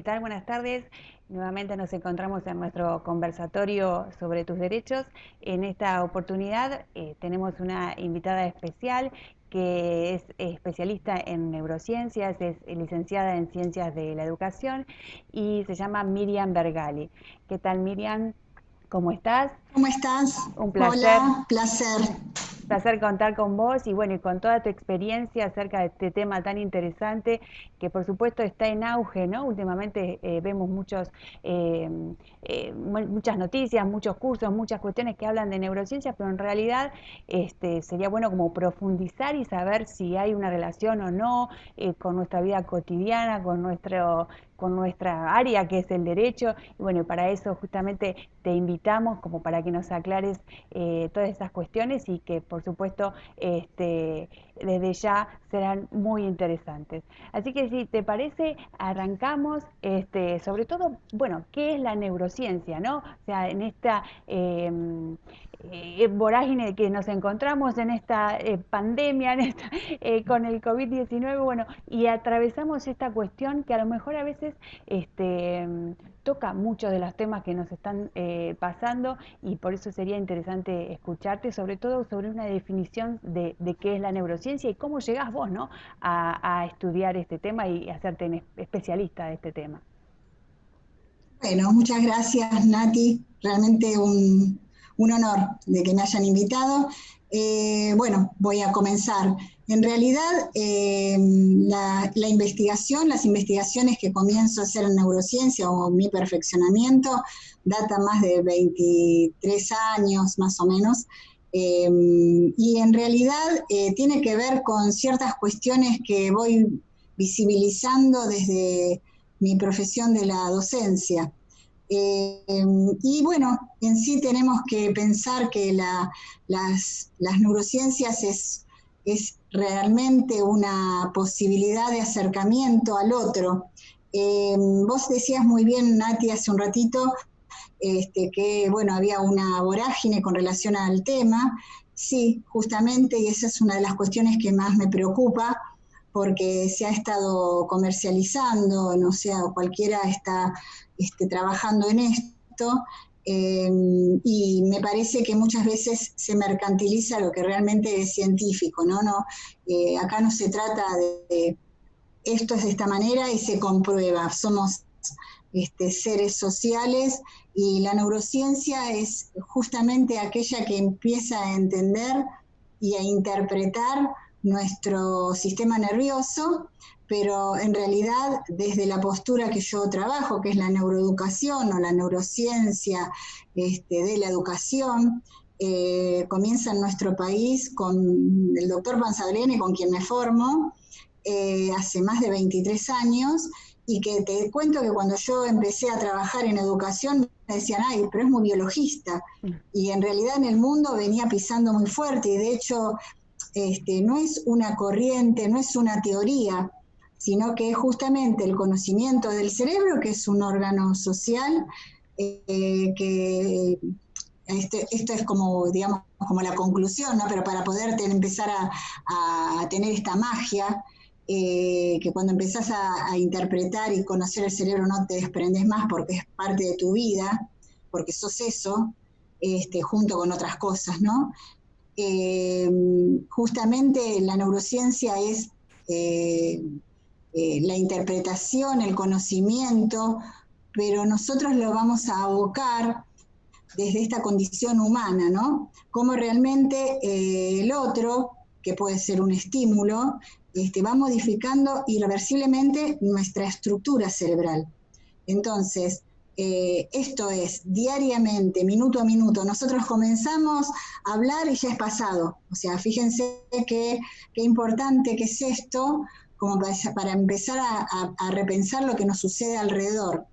¿qué tal? Buenas tardes. Nuevamente nos encontramos en nuestro conversatorio sobre tus derechos. En esta oportunidad tenemos una invitada especial que es especialista en neurociencias, es licenciada en Ciencias de la Educación y se llama Miriam Bergali. ¿Qué tal, Miriam? ¿Cómo estás? ¿Cómo estás? Un placer. Hola, placer. Placer contar con vos y bueno, y con toda tu experiencia acerca de este tema tan interesante que por supuesto está en auge, ¿no? Últimamente vemos eh, muchas noticias, muchos cursos, muchas cuestiones que hablan de neurociencia, pero en realidad sería bueno como profundizar y saber si hay una relación o no con nuestra vida cotidiana, con nuestra área que es el derecho. Y bueno, para eso justamente te invitamos como para que nos aclares todas esas cuestiones y que por supuesto desde ya serán muy interesantes. Así que si te parece, arrancamos sobre todo, bueno, ¿qué es la neurociencia, no? O sea, en esta vorágine que nos encontramos, en esta pandemia, con el COVID-19, bueno, y atravesamos esta cuestión que a lo mejor a veces este, toca muchos de los temas que nos están pasando y por eso sería interesante escucharte, sobre todo sobre una definición de qué es la neurociencia y cómo llegás vos, ¿no? a estudiar este tema y hacerte especialista de este tema. Bueno, muchas gracias, Nati. Realmente un honor de que me hayan invitado. Bueno, voy a comenzar. En realidad, la investigación, las investigaciones que comienzo a hacer en neurociencia o mi perfeccionamiento, data más de 23 años más o menos. Y en realidad tiene que ver con ciertas cuestiones que voy visibilizando desde mi profesión de la docencia. Eh, y bueno, en sí tenemos que pensar que las neurociencias es realmente una posibilidad de acercamiento al otro. Vos decías muy bien, Nati, hace un ratito, que bueno, había una vorágine con relación al tema. Sí, justamente, y esa es una de las cuestiones que más me preocupa, porque se ha estado comercializando, no sé, cualquiera está trabajando en esto, y me parece que muchas veces se mercantiliza lo que realmente es científico, ¿no? Acá no se trata de esto es de esta manera y se comprueba, somos seres sociales y la neurociencia es justamente aquella que empieza a entender y a interpretar nuestro sistema nervioso, pero en realidad desde la postura que yo trabajo, que es la neuroeducación o la neurociencia de la educación, comienza en nuestro país con el doctor Panzaglene, con quien me formo, hace más de 23 años, y que te cuento que cuando yo empecé a trabajar en educación me decían, ay, pero es muy biologista, y en realidad en el mundo venía pisando muy fuerte, y de hecho no es una corriente, no es una teoría, sino que es justamente el conocimiento del cerebro, que es un órgano social, que esto es como, digamos, como la conclusión, ¿no? Pero para poder empezar a tener esta magia, que cuando empezás a interpretar y conocer el cerebro no te desprendes más porque es parte de tu vida, porque sos eso, junto con otras cosas, ¿no? Eh, Justamente la neurociencia es eh, la interpretación, el conocimiento, pero nosotros lo vamos a abocar desde esta condición humana, ¿no? Cómo realmente el otro, que puede ser un estímulo, va modificando irreversiblemente nuestra estructura cerebral. Entonces, esto es diariamente, minuto a minuto. Nosotros comenzamos a hablar y ya es pasado. O sea, fíjense qué importante que es esto, como para empezar a repensar lo que nos sucede alrededor.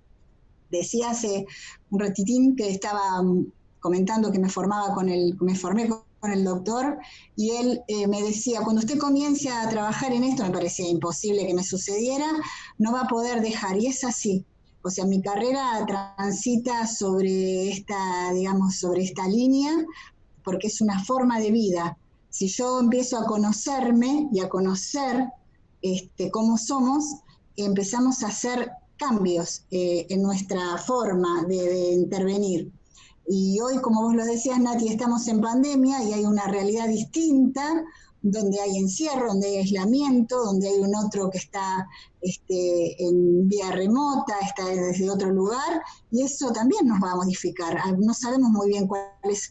Decía hace un ratitín que estaba comentando que me formé con el doctor, y él me decía, cuando usted comience a trabajar en esto, me parecía imposible que me sucediera, no va a poder dejar, y es así. O sea, mi carrera transita sobre digamos, sobre esta línea, porque es una forma de vida. Si yo empiezo a conocerme y a conocer cómo somos, empezamos a ser cambios en nuestra forma de intervenir. Y hoy, como vos lo decías, Nati, estamos en pandemia y hay una realidad distinta, donde hay encierro, donde hay aislamiento, donde hay un otro que está en vía remota, está desde otro lugar, y eso también nos va a modificar. No sabemos muy bien cuál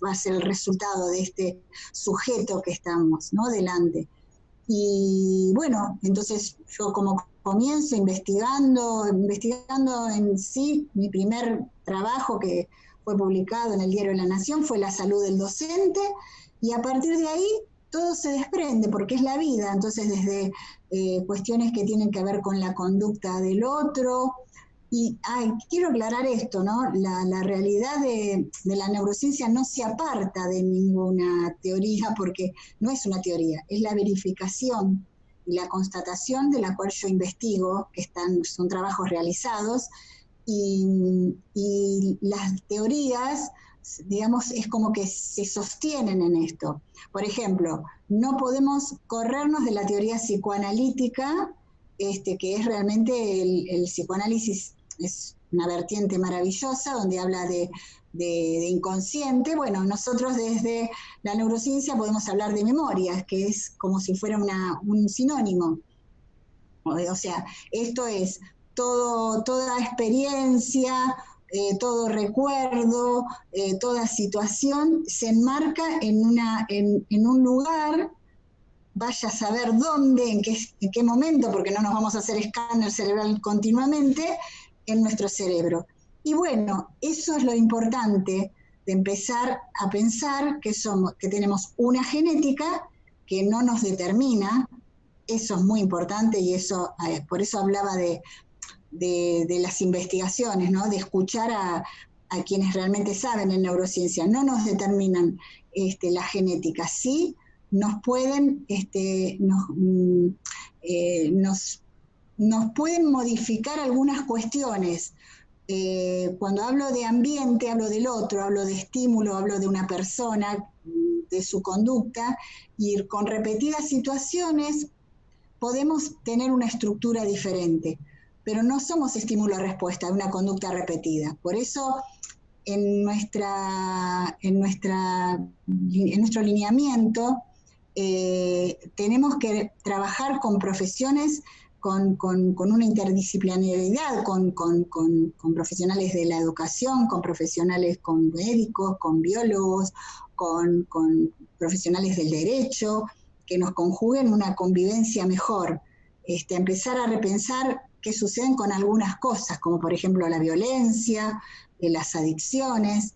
va a ser el resultado de este sujeto que estamos, ¿no?, delante. Y bueno, entonces yo como comienzo investigando en sí, mi primer trabajo que fue publicado en el Diario de la Nación fue La salud del docente, y a partir de ahí todo se desprende porque es la vida, entonces desde cuestiones que tienen que ver con la conducta del otro. Y quiero aclarar esto, ¿no? La realidad de la neurociencia no se aparta de ninguna teoría, porque no es una teoría, es la verificación y la constatación de la cual yo investigo, que son trabajos realizados, y las teorías, digamos, es como que se sostienen en esto. Por ejemplo, no podemos corrernos de la teoría psicoanalítica, que es realmente el psicoanálisis, es una vertiente maravillosa donde habla de inconsciente. Bueno, nosotros desde la neurociencia podemos hablar de memorias, que es como si fuera un sinónimo. O sea, esto es toda experiencia, todo recuerdo, toda situación se enmarca en un lugar, vaya a saber dónde, en qué momento, porque no nos vamos a hacer escáner cerebral continuamente, en nuestro cerebro. Y bueno, eso es lo importante de empezar a pensar que tenemos una genética que no nos determina. Eso es muy importante, y eso, por eso hablaba de las investigaciones, ¿no? De escuchar a quienes realmente saben en neurociencia. No nos determinan la genética, sí nos pueden, nos pueden modificar algunas cuestiones. Cuando hablo de ambiente, hablo del otro, hablo de estímulo, hablo de una persona, de su conducta, y con repetidas situaciones podemos tener una estructura diferente, pero no somos estímulo-respuesta de una conducta repetida. Por eso, en nuestro lineamiento, tenemos que trabajar con profesiones con una interdisciplinaridad, con profesionales de la educación, con profesionales, con médicos, con biólogos, con profesionales del derecho, que nos conjuguen una convivencia mejor. Empezar a repensar qué suceden con algunas cosas, como por ejemplo la violencia, las adicciones,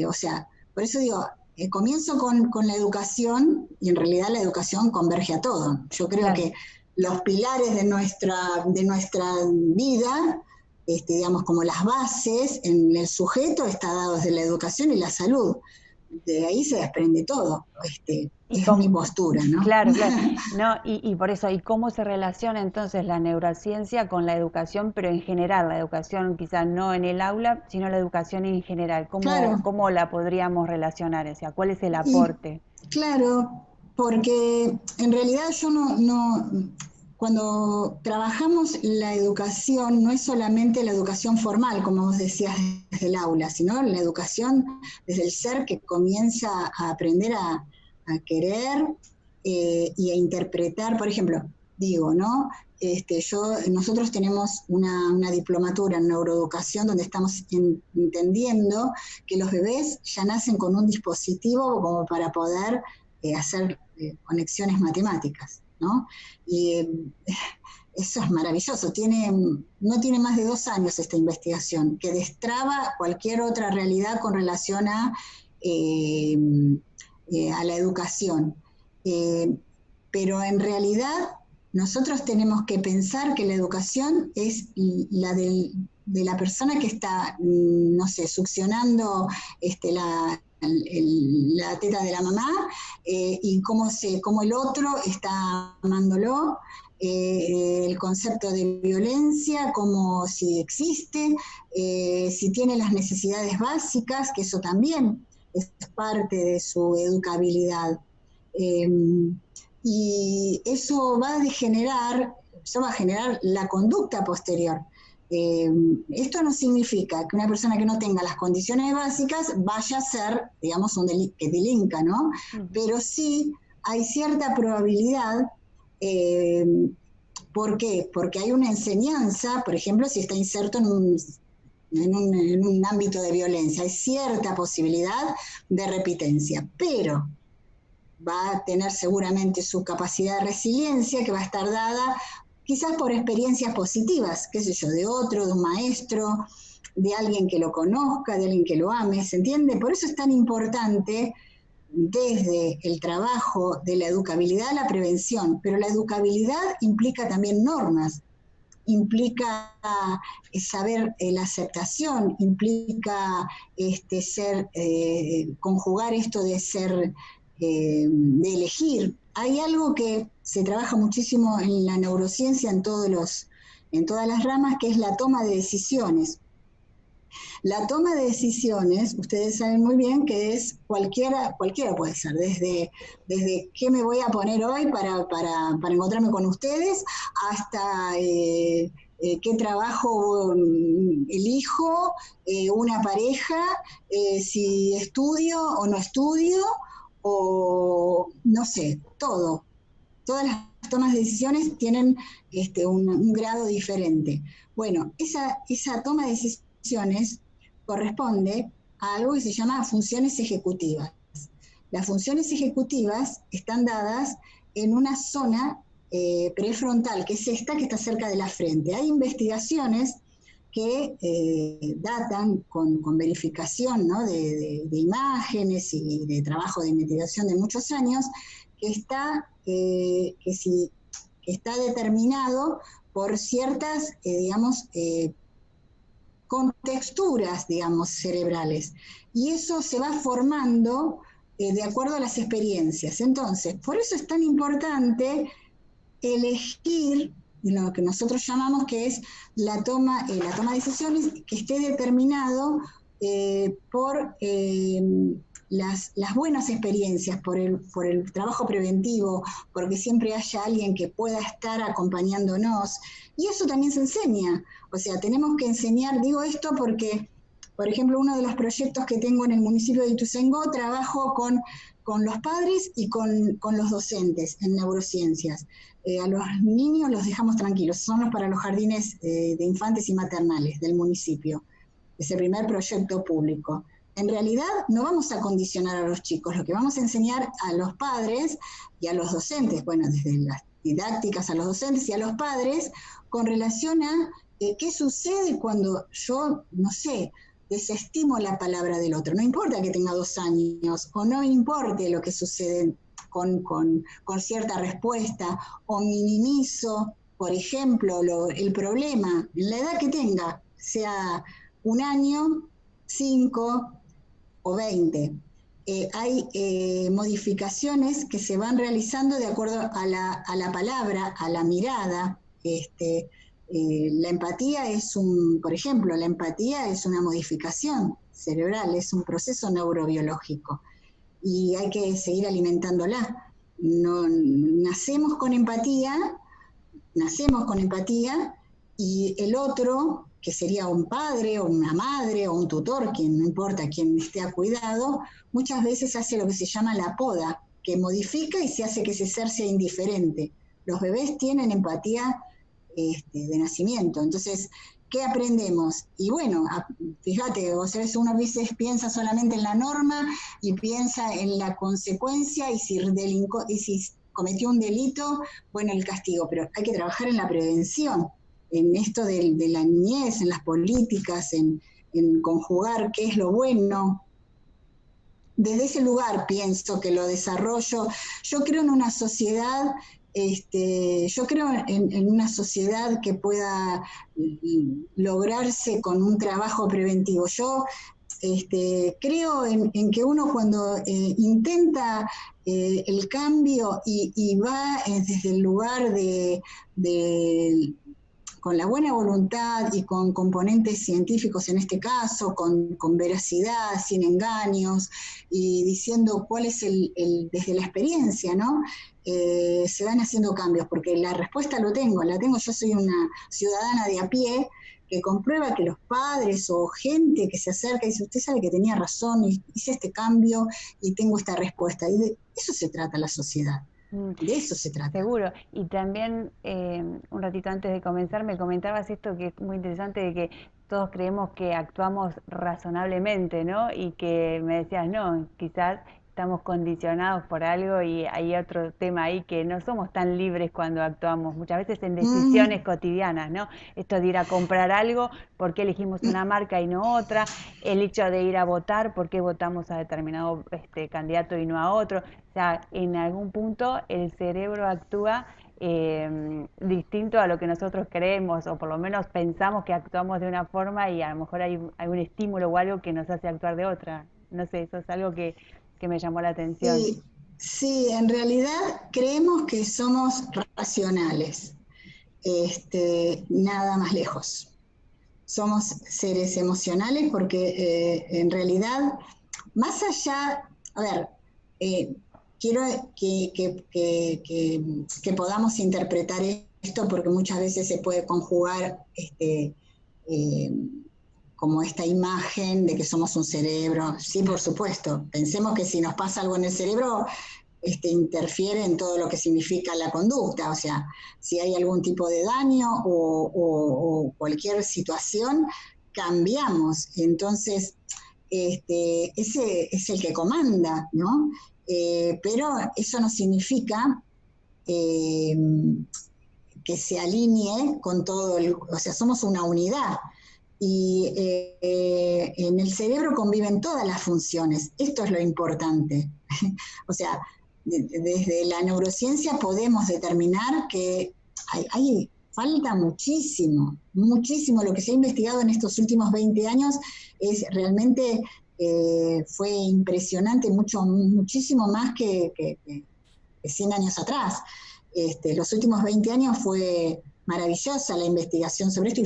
o sea, por eso digo, comienzo con la educación, y en realidad la educación converge a todo. Yo creo que los pilares de nuestra vida, digamos, como las bases en el sujeto, está dado desde la educación y la salud. De ahí se desprende todo. Es mi postura, ¿no? Claro, claro. No, y por eso, ¿y cómo se relaciona entonces la neurociencia con la educación, pero en general, la educación quizás no en el aula, sino la educación en general? Claro. ¿Cómo la podríamos relacionar? O sea, ¿cuál es el Y aporte? claro, porque en realidad yo cuando trabajamos la educación, no es solamente la educación formal, como vos decías, desde el aula, sino la educación desde el ser que comienza a aprender a querer y a interpretar. Por ejemplo, digo, ¿no? Nosotros tenemos una diplomatura en neuroeducación donde estamos entendiendo que los bebés ya nacen con un dispositivo como para poder hacer conexiones matemáticas, ¿no? Y eso es maravilloso. No tiene más de 2 años esta investigación, que destraba cualquier otra realidad con relación a la educación. Pero en realidad nosotros tenemos que pensar que la educación es la de la persona que está, no sé, succionando la teta de la mamá, y cómo el otro está amándolo, el concepto de violencia, como si existe, si tiene las necesidades básicas, que eso también es parte de su educabilidad. Y eso va a generar la conducta posterior. Esto no significa que una persona que no tenga las condiciones básicas vaya a ser, digamos, que delinca, ¿no? Pero sí hay cierta probabilidad. ¿Por qué? Porque hay una enseñanza, por ejemplo, si está inserto en un ámbito de violencia, hay cierta posibilidad de repitencia, pero va a tener seguramente su capacidad de resiliencia que va a estar dada quizás por experiencias positivas, qué sé yo, de otro, de un maestro, de alguien que lo conozca, de alguien que lo ame, ¿se entiende? Por eso es tan importante desde el trabajo de la educabilidad a la prevención, pero la educabilidad implica también normas, implica saber la aceptación, implica conjugar esto de ser, de elegir. Hay algo que se trabaja muchísimo en la neurociencia en todas las ramas, que es la toma de decisiones. La toma de decisiones, ustedes saben muy bien que es cualquiera puede ser, desde qué me voy a poner hoy para encontrarme con ustedes, hasta qué trabajo elijo, una pareja, si estudio o no estudio, o no sé, todo. Todas las tomas de decisiones tienen un grado diferente. Bueno, esa toma de decisiones corresponde a algo que se llama funciones ejecutivas. Las funciones ejecutivas están dadas en una zona prefrontal, que es esta que está cerca de la frente. Hay investigaciones que datan con verificación, ¿no?, de imágenes y de trabajo de investigación de muchos años, que está determinado por ciertas, contexturas, digamos, cerebrales. Y eso se va formando de acuerdo a las experiencias. Entonces, por eso es tan importante elegir lo que nosotros llamamos que es la toma de decisiones, que esté determinado por las buenas experiencias, por el trabajo preventivo, porque siempre haya alguien que pueda estar acompañándonos. Y eso también se enseña. O sea, tenemos que enseñar, digo esto porque, por ejemplo, uno de los proyectos que tengo en el municipio de Ituzaingó, trabajo con los padres y con los docentes en neurociencias. A los niños los dejamos tranquilos, son para los jardines de infantes y maternales del municipio. Es el primer proyecto público. En realidad no vamos a condicionar a los chicos, lo que vamos a enseñar a los padres y a los docentes, bueno, desde las didácticas a los docentes y a los padres, con relación a qué sucede cuando yo, no sé, desestimo la palabra del otro. No importa que tenga 2 años, o no importe lo que sucede con cierta respuesta, o minimizo, por ejemplo, el problema, en la edad que tenga, sea 1 año, 5 o 20. Hay modificaciones que se van realizando de acuerdo a la palabra, a la mirada. La empatía por ejemplo, la empatía es una modificación cerebral, es un proceso neurobiológico y hay que seguir alimentándola. No, nacemos con empatía y el otro, que sería un padre o una madre o un tutor, quien no importa, quien esté a cuidado, muchas veces hace lo que se llama la poda, que modifica y se hace que ese ser sea indiferente. Los bebés tienen empatía de nacimiento. Entonces, ¿qué aprendemos? Y bueno, fíjate, uno a veces piensa solamente en la norma y piensa en la consecuencia y si cometió un delito, bueno, el castigo, pero hay que trabajar en la prevención, en esto de la niñez, en las políticas, en conjugar qué es lo bueno. Desde ese lugar pienso que lo desarrollo. Yo creo en una sociedad, yo creo en una sociedad que pueda lograrse con un trabajo preventivo. Yo creo en que uno cuando intenta el cambio y va desde el lugar con la buena voluntad y con componentes científicos en este caso, con veracidad, sin engaños, y diciendo cuál es desde la experiencia, ¿no? Se van haciendo cambios, porque la respuesta la tengo, yo soy una ciudadana de a pie, que comprueba que los padres o gente que se acerca y dice, usted sabe que tenía razón, hice este cambio y tengo esta respuesta. Y de eso se trata la sociedad. De eso se trata. Seguro. Y también, un ratito antes de comenzar, me comentabas esto que es muy interesante, de que todos creemos que actuamos razonablemente, ¿no? Y que me decías, no, quizás estamos condicionados por algo y hay otro tema ahí, que no somos tan libres cuando actuamos, muchas veces en decisiones cotidianas, ¿no? Esto de ir a comprar algo, ¿por qué elegimos una marca y no otra? El hecho de ir a votar, ¿por qué votamos a determinado candidato y no a otro? O sea, en algún punto el cerebro actúa distinto a lo que nosotros creemos, o por lo menos pensamos que actuamos de una forma y a lo mejor hay un estímulo o algo que nos hace actuar de otra. No sé, eso es algo que me llamó la atención. Sí, sí, en realidad creemos que somos racionales, nada más lejos. Somos seres emocionales porque en realidad, más allá, a ver, quiero que podamos interpretar esto porque muchas veces se puede conjugar eh, como esta imagen de que somos un cerebro. Sí, por supuesto. Pensemos que si nos pasa algo en el cerebro, interfiere en todo lo que significa la conducta. O sea, si hay algún tipo de daño o cualquier situación, cambiamos. Entonces, ese es el que comanda, ¿no? Pero eso no significa eh, que se alinee con todo o sea, somos una unidad. Y en el cerebro conviven todas las funciones. Esto es lo importante. O sea, desde la neurociencia podemos determinar que falta muchísimo, muchísimo. Lo que se ha investigado en estos últimos 20 años es realmente, fue impresionante, muchísimo más que 100 años atrás. Los últimos 20 años fue maravillosa la investigación sobre esto y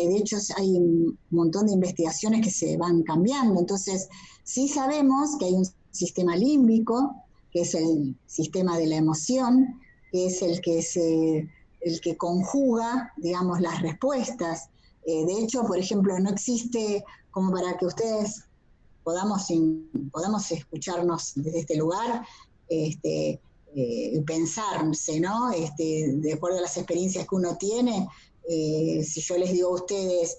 de hecho hay un montón de investigaciones que se van cambiando. Entonces, sí sabemos que hay un sistema límbico, que es el sistema de la emoción, que es el que conjuga, digamos, las respuestas. De hecho, por ejemplo, no existe, como para que ustedes podamos escucharnos desde este lugar, pensarse, ¿no? De acuerdo a las experiencias que uno tiene, si yo les digo a ustedes,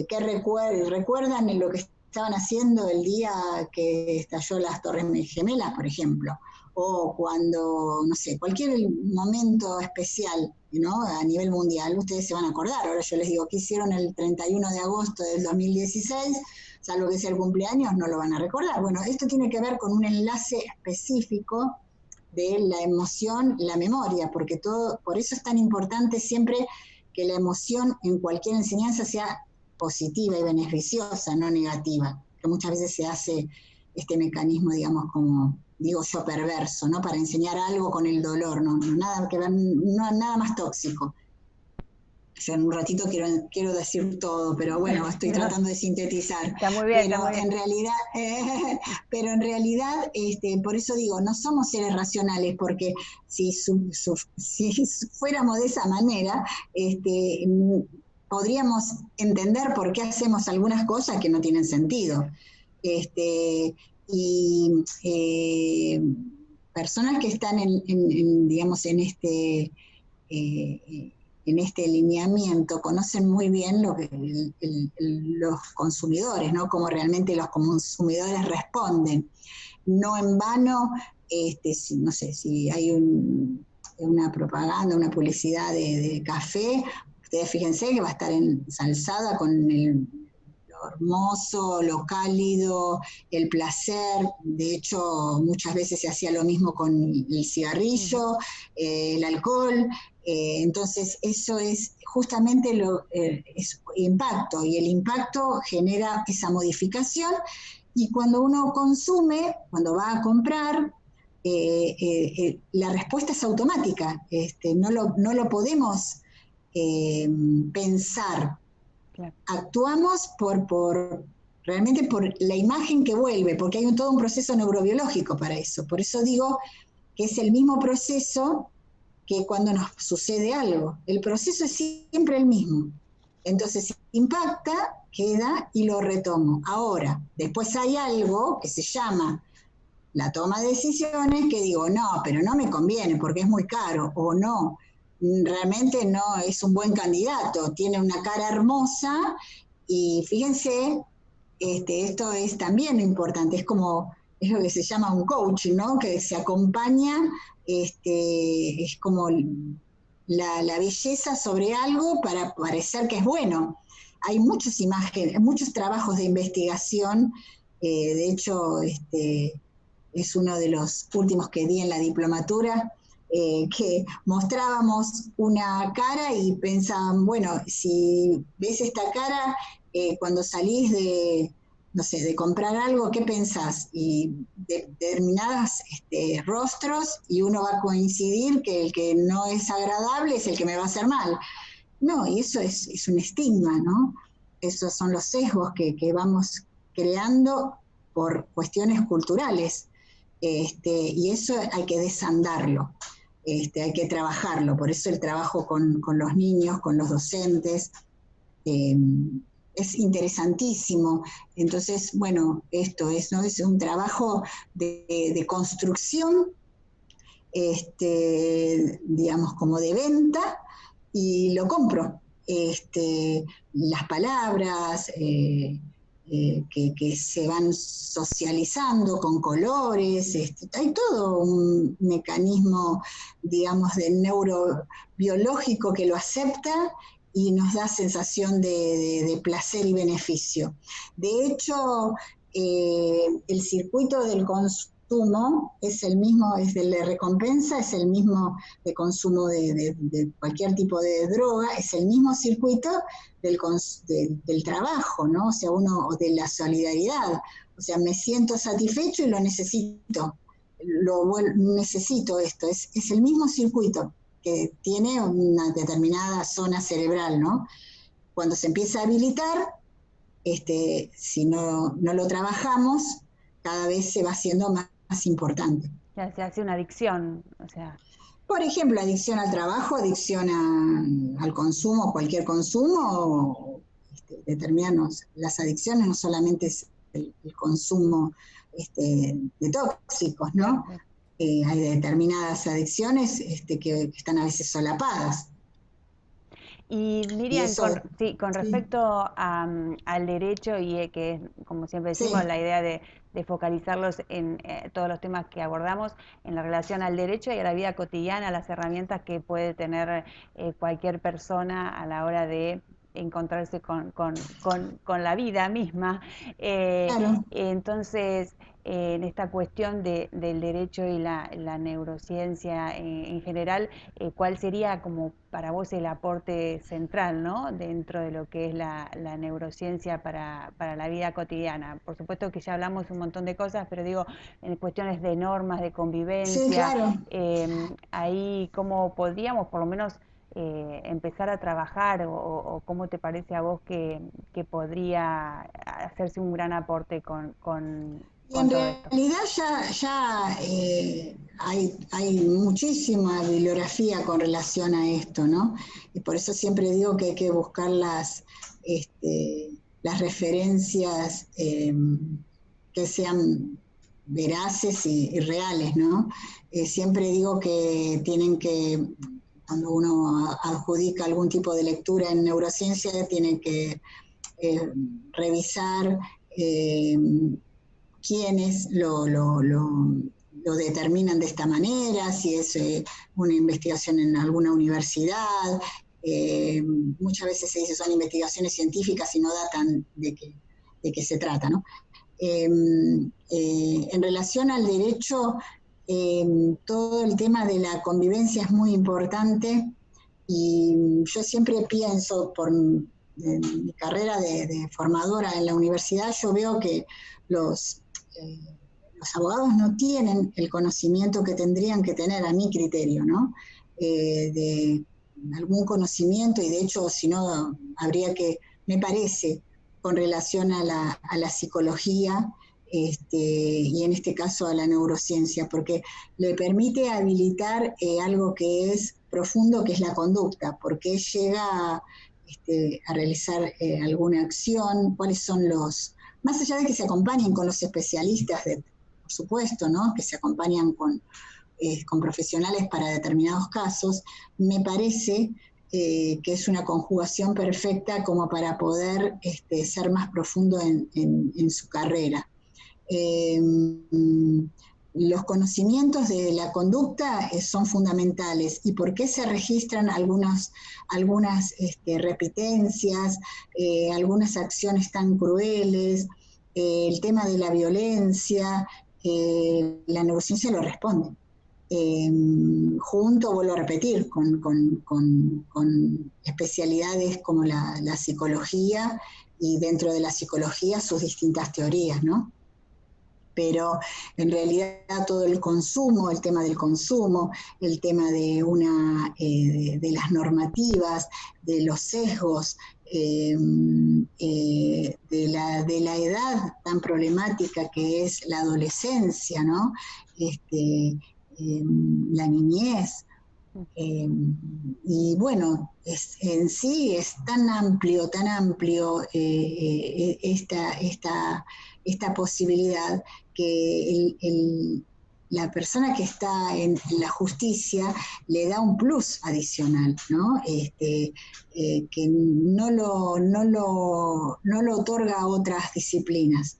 ¿qué recuerdan en lo que estaban haciendo el día que estalló las Torres Gemelas, por ejemplo? O cuando, no sé, cualquier momento especial, ¿no? A nivel mundial, ustedes se van a acordar. Ahora yo les digo, ¿qué hicieron el 31 de agosto del 2016? Salvo que sea el cumpleaños, no lo van a recordar. Bueno, esto tiene que ver con un enlace específico de la emoción y la memoria, porque por eso es tan importante siempre que la emoción en cualquier enseñanza sea positiva y beneficiosa, no negativa, que muchas veces se hace este mecanismo, digamos, como digo yo, perverso, ¿no? Para enseñar algo con el dolor, no nada que ver, no nada más tóxico. Yo en un ratito quiero decir todo, pero bueno, estoy tratando de sintetizar. Está muy bien, pero está muy bien. En realidad, por eso digo, no somos seres racionales, porque si fuéramos de esa manera, podríamos entender por qué hacemos algunas cosas que no tienen sentido. Y personas que están digamos, en este lineamiento conocen muy bien lo que los consumidores, ¿no? Cómo realmente los consumidores responden. No en vano, no sé, si hay una propaganda, una publicidad de café, ustedes fíjense que va a estar ensalzada con lo hermoso, lo cálido, el placer. De hecho, muchas veces se hacía lo mismo con el cigarrillo, el alcohol. Entonces, eso es justamente es impacto, y el impacto genera esa modificación, y cuando uno consume, cuando va a comprar, la respuesta es automática, no lo podemos pensar. Claro. Actuamos realmente por la imagen que vuelve, porque hay todo un proceso neurobiológico para eso. Por eso digo que es el mismo proceso que cuando nos sucede algo. El proceso es siempre el mismo. Entonces impacta, queda y lo retomo. Ahora, después hay algo que se llama la toma de decisiones que digo, no, pero no me conviene porque es muy caro, o no, realmente no es un buen candidato, tiene una cara hermosa y fíjense, esto es también importante, es como, es lo que se llama un coach, ¿no? Que se acompaña, es como la belleza sobre algo para parecer que es bueno. Hay muchas imágenes, muchos trabajos de investigación, de hecho, es uno de los últimos que di en la diplomatura, que mostrábamos una cara y pensaban, bueno, si ves esta cara, cuando salís de, no sé, de comprar algo, ¿qué pensás? Y determinadas rostros, y uno va a coincidir que el que no es agradable es el que me va a hacer mal. No, y eso es un estigma, ¿no? Esos son los sesgos que vamos creando por cuestiones culturales. Y eso hay que desandarlo, hay que trabajarlo. Por eso el trabajo con los niños, con los docentes, eh, es interesantísimo. Entonces, bueno, esto es, ¿no? Es un trabajo de construcción, digamos, como de venta, y lo compro. Las palabras que se van socializando con colores, hay todo un mecanismo, digamos, de neurobiológico que lo acepta y nos da sensación de placer y beneficio. De hecho, el circuito del consumo es el mismo, es de la recompensa, es el mismo de consumo de cualquier tipo de droga, es el mismo circuito del trabajo, ¿no? O sea, o de la solidaridad. O sea, me siento satisfecho y lo necesito. Necesito esto. Es el mismo circuito que tiene una determinada zona cerebral, ¿no? Cuando se empieza a habilitar, si no lo trabajamos, cada vez se va haciendo más importante. Ya se hace una adicción, o sea. Por ejemplo, adicción al trabajo, adicción al consumo, cualquier consumo, determinarnos, las adicciones no solamente es el consumo de tóxicos, Claro, ¿no? claro. Hay determinadas adicciones que están a veces solapadas. Y Y Miriam, eso, sí, con sí, respecto al derecho y que es, como siempre decimos, sí, la idea de focalizarlos en todos los temas que abordamos en la relación al derecho y a la vida cotidiana, las herramientas que puede tener cualquier persona a la hora de encontrarse con la vida misma. claro. Entonces, en esta cuestión del derecho y la neurociencia en general, ¿cuál sería como para vos el aporte central, ¿no? Dentro de lo que es la neurociencia para la vida cotidiana? Por supuesto que ya hablamos un montón de cosas, pero digo, en cuestiones de normas, de Sí, convivencia, claro. ahí cómo podríamos por lo menos empezar a trabajar o cómo te parece a vos que podría hacerse un gran aporte Y en con todo esto. realidad ya hay muchísima bibliografía con relación a esto, ¿no? Y por eso siempre digo que hay que buscar las referencias que sean veraces y reales, ¿no? Siempre digo que tienen que, cuando uno adjudica algún tipo de lectura en neurociencia, tiene que revisar eh, quiénes lo determinan de esta manera, si es una investigación en alguna universidad. Muchas veces se dice son investigaciones científicas y no datan de qué se trata, ¿no? En relación al derecho, todo el tema de la convivencia es muy importante y yo siempre pienso, por mi carrera de formadora en la universidad, yo veo que los, eh, los abogados no tienen el conocimiento que tendrían que tener, a mi criterio, ¿no? De algún conocimiento, y de hecho, si no, habría que, me parece, con relación a la psicología, y en este caso a la neurociencia, porque le permite habilitar algo que es profundo, que es la conducta, porque llega a realizar alguna acción, cuáles son más allá de que se acompañen con los especialistas, por supuesto, ¿no? Que se acompañan con profesionales para determinados casos, me parece que es una conjugación perfecta como para poder ser más profundo en su carrera. Los conocimientos de la conducta son fundamentales. ¿Y por qué se registran algunas repitencias, algunas acciones tan crueles? El tema de la violencia, la neurociencia lo responde. Junto, vuelvo a repetir, con especialidades como la psicología y dentro de la psicología sus distintas teorías, ¿no? Pero en realidad todo el consumo, el tema del consumo, el tema de las normativas, de los sesgos, de la edad tan problemática que es la adolescencia, ¿no? La niñez. Y bueno, en sí es tan amplio esta posibilidad que la persona que está en la justicia le da un plus adicional, ¿no? Que no lo otorga a otras disciplinas.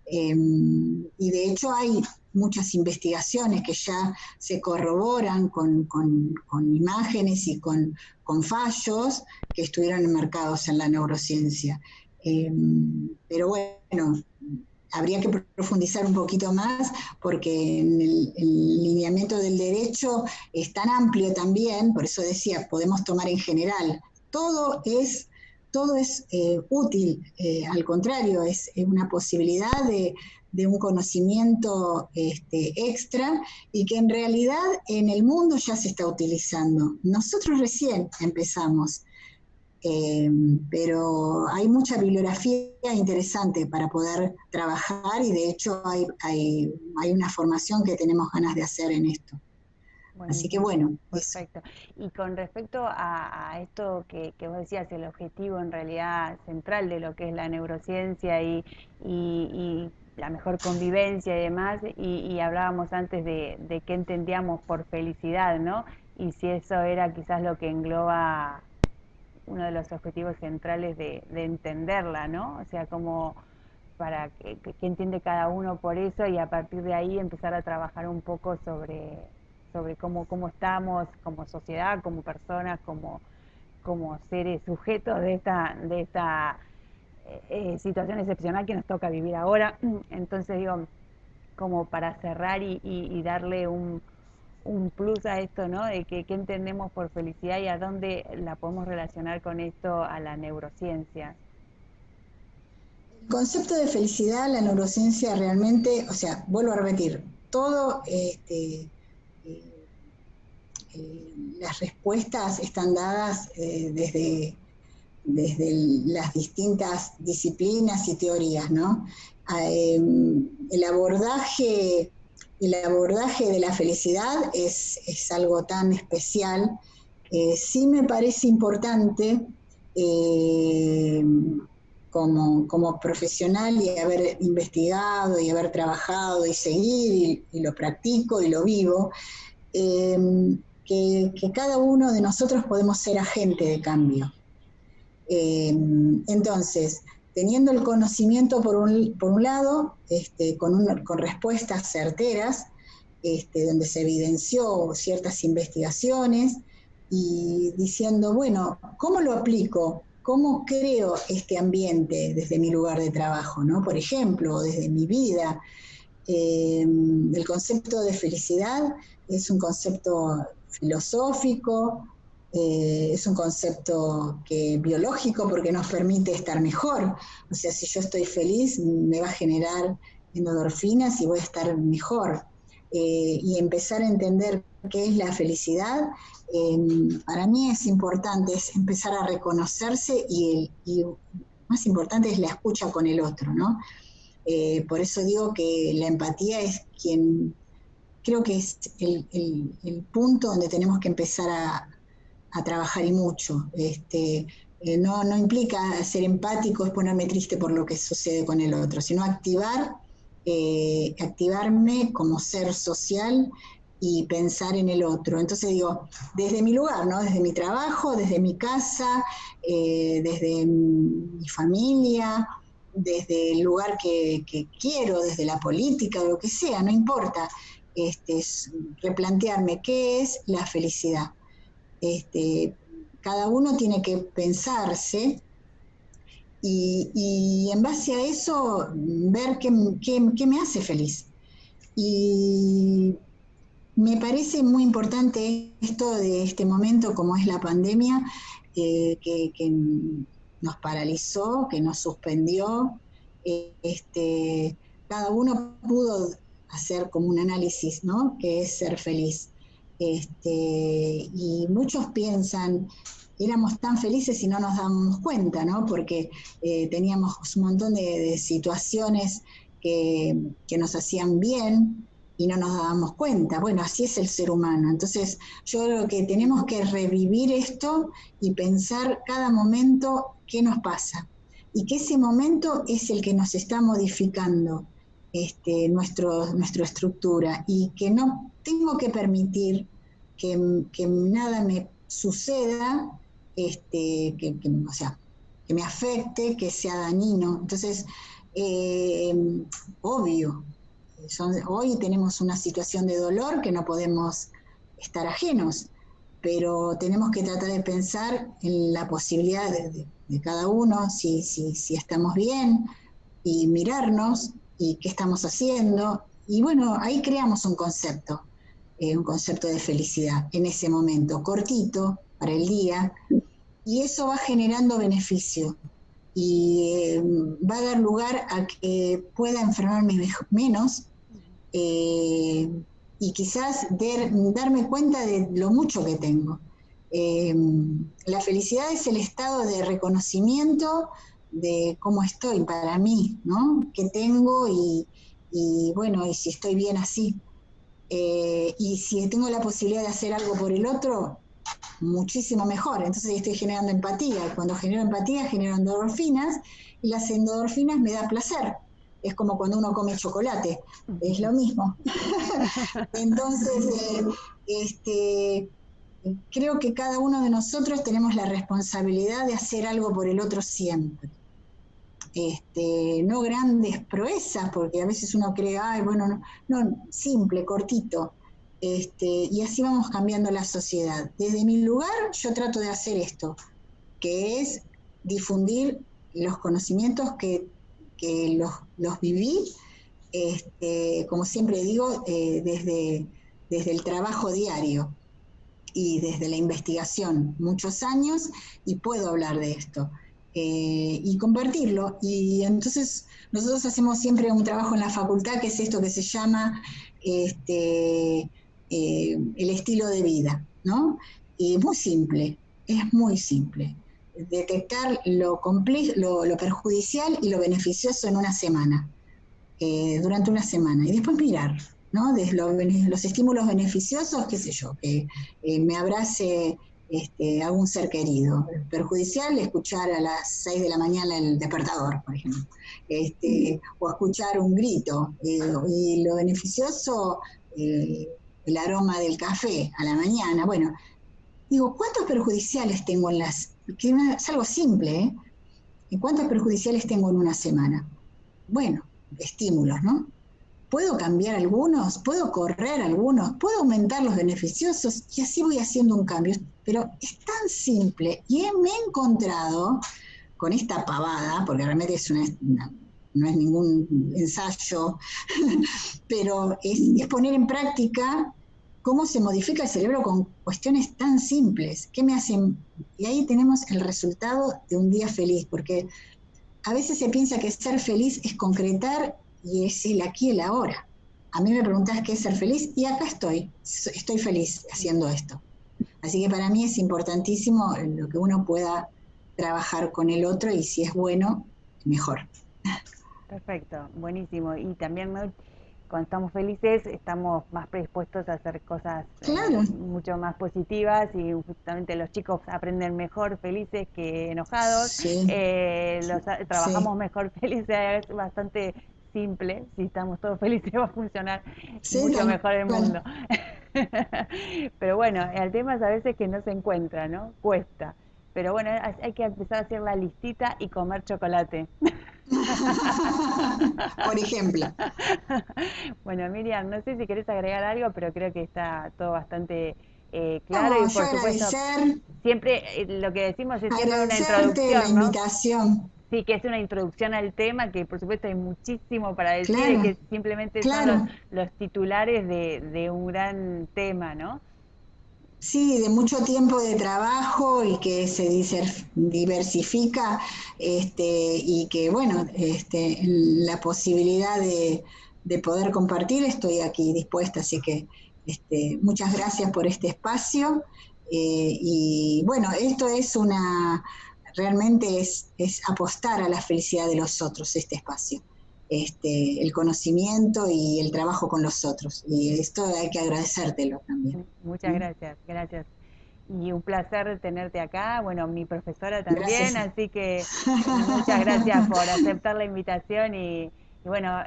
Y de hecho hay muchas investigaciones que ya se corroboran con imágenes y con fallos que estuvieron enmarcados en la neurociencia. Pero bueno, habría que profundizar un poquito más porque en el lineamiento del derecho es tan amplio también, por eso decía, podemos tomar en general. Todo es útil, al contrario, es una posibilidad de un conocimiento extra y que en realidad en el mundo ya se está utilizando. Nosotros recién empezamos. Pero hay mucha bibliografía interesante para poder trabajar y de hecho hay una formación que tenemos ganas de hacer en esto. Buenísimo. Así que bueno, perfecto. Y con respecto a esto que vos decías, el objetivo en realidad central de lo que es la neurociencia y la mejor convivencia y demás, y hablábamos antes de qué entendíamos por felicidad, ¿no? Y si eso era quizás lo que engloba uno de los objetivos centrales de entenderla, ¿no? O sea, como para que entiende cada uno por eso y a partir de ahí empezar a trabajar un poco sobre cómo estamos como sociedad, como personas, como seres sujetos de esta situación excepcional que nos toca vivir ahora. Entonces digo, como para cerrar y darle un plus a esto, ¿no? De qué entendemos por felicidad y a dónde la podemos relacionar con esto a la neurociencia. El concepto de felicidad, la neurociencia realmente, o sea, vuelvo a repetir, todo las respuestas están dadas desde las distintas disciplinas y teorías, ¿no? El abordaje de la felicidad es algo tan especial. Sí me parece importante como profesional y haber investigado y haber trabajado y seguir y lo practico y lo vivo, que cada uno de nosotros podemos ser agente de cambio. Entonces, teniendo el conocimiento por un lado, con respuestas certeras, donde se evidenció ciertas investigaciones y diciendo, bueno, ¿cómo lo aplico? ¿Cómo creo este ambiente desde mi lugar de trabajo, ¿no? Por ejemplo, desde mi vida. El concepto de felicidad es un concepto filosófico, es un concepto biológico porque nos permite estar mejor. O sea, si yo estoy feliz, me va a generar endorfinas y voy a estar mejor. Y empezar a entender qué es la felicidad, para mí es importante, es empezar a reconocerse y más importante es la escucha con el otro, ¿no? Por eso digo que la empatía es creo que es el punto donde tenemos que empezar a trabajar y mucho, no implica ser empático, es ponerme triste por lo que sucede con el otro, sino activarme como ser social y pensar en el otro. Entonces digo, desde mi lugar, ¿no? Desde mi trabajo, desde mi casa, desde mi familia, desde el lugar que quiero, desde la política, lo que sea, no importa, replantearme qué es la felicidad. Este, cada uno tiene que pensarse y en base a eso ver qué me hace feliz. Y me parece muy importante esto de este momento, como es la pandemia, que nos paralizó, que nos suspendió. Cada uno pudo hacer como un análisis, ¿no? Que es ser feliz. Y muchos piensan, éramos tan felices y no nos dábamos cuenta, ¿no? Porque teníamos un montón de situaciones que nos hacían bien, y no nos dábamos cuenta. Bueno, así es el ser humano. Entonces, yo creo que tenemos que revivir esto y pensar cada momento qué nos pasa. Y que ese momento es el que nos está modificando nuestra estructura. Y que no tengo que permitir que nada me suceda, o sea, que me afecte, que sea dañino. Entonces, eh, obvio, hoy tenemos una situación de dolor que no podemos estar ajenos, pero tenemos que tratar de pensar en la posibilidad de cada uno, si estamos bien, y mirarnos y qué estamos haciendo. Y bueno, ahí creamos un concepto de felicidad en ese momento, cortito para el día, y eso va generando beneficio y va a dar lugar a que pueda enfermarme menos, eh, y quizás darme cuenta de lo mucho que tengo. Eh, la felicidad es el estado de reconocimiento de cómo estoy para mí, ¿no? ¿Qué tengo y bueno, y si estoy bien así? Y si tengo la posibilidad de hacer algo por el otro, muchísimo mejor. Entonces estoy generando empatía. Y cuando genero empatía, genero endorfinas, y las endorfinas me da placer. Es como cuando uno come chocolate, es lo mismo. Entonces, creo que cada uno de nosotros tenemos la responsabilidad de hacer algo por el otro siempre. No grandes proezas, porque a veces uno cree, ay, bueno, no, simple, cortito. Y así vamos cambiando la sociedad. Desde mi lugar, yo trato de hacer esto, que es difundir los conocimientos que los viví, como siempre digo, desde el trabajo diario y desde la investigación muchos años, y puedo hablar de esto y compartirlo. Y entonces nosotros hacemos siempre un trabajo en la facultad que es esto que se llama el estilo de vida, ¿no? Y es muy simple. Detectar lo perjudicial y lo beneficioso en una semana, durante una semana, y después mirar, ¿no? Desde los estímulos beneficiosos, qué sé yo, que me abrace algún ser querido. Perjudicial, escuchar a las 6 de la mañana el despertador, por ejemplo, o escuchar un grito. Y lo beneficioso, el aroma del café a la mañana. Bueno, digo, ¿cuántos perjudiciales tengo que es algo simple, ¿eh? ¿Cuántos perjudiciales tengo en una semana? Bueno, estímulos, ¿no? ¿Puedo cambiar algunos? ¿Puedo correr algunos? ¿Puedo aumentar los beneficiosos? Y así voy haciendo un cambio. Pero es tan simple y me he encontrado con esta pavada, porque realmente no es ningún ensayo, pero es poner en práctica cómo se modifica el cerebro con cuestiones tan simples. ¿Qué me hacen? Y ahí tenemos el resultado de un día feliz, porque a veces se piensa que ser feliz es concretar y es el aquí y el ahora. A mí me preguntás qué es ser feliz y acá estoy feliz haciendo esto. Así que para mí es importantísimo lo que uno pueda trabajar con el otro, y si es bueno, mejor. Perfecto, buenísimo. Y también, Mau, cuando estamos felices estamos más predispuestos a hacer cosas Claro, mucho más positivas y justamente los chicos aprenden mejor felices que enojados, sí, sí, trabajamos mejor felices, es bastante simple, si estamos todos felices va a funcionar sí, mucho tal mejor el mundo. cual. Pero bueno, el tema es a veces que no se encuentra, ¿no? Cuesta. Pero bueno, hay que empezar a hacer la listita y comer chocolate. Por ejemplo. Bueno, Miriam, no sé si querés agregar algo, pero creo que está todo bastante claro y No, yo por supuesto, agradecer, siempre lo que decimos es siempre una agradecerte la introducción, ¿no? invitación. Sí, que es una introducción al tema, que por supuesto hay muchísimo para decir y Claro, que simplemente son claro. los titulares de un gran tema, ¿no? Sí, de mucho tiempo de trabajo y que se diversifica, y que, bueno, la posibilidad de poder compartir, estoy aquí dispuesta, así que muchas gracias por este espacio. Y bueno, esto es realmente es apostar a la felicidad de los otros, este espacio. El conocimiento y el trabajo con los otros. Y esto hay que agradecértelo también. Muchas ¿Mm? gracias, gracias. Y un placer tenerte acá, bueno, mi profesora también, Gracias. así que muchas gracias por aceptar la invitación y bueno,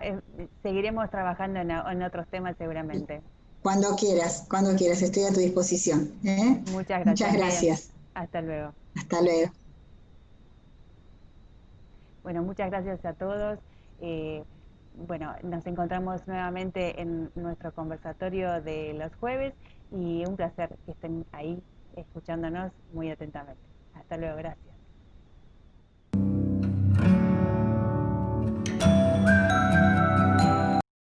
seguiremos trabajando en otros temas seguramente. Cuando quieras, estoy a tu disposición. ¿Eh? Muchas Muchas gracias, Miriam. gracias. Hasta luego. Hasta luego. Bueno, muchas gracias a todos. Eh, bueno, nos encontramos nuevamente en nuestro conversatorio de los jueves y un placer que estén ahí escuchándonos muy atentamente. Hasta luego, gracias.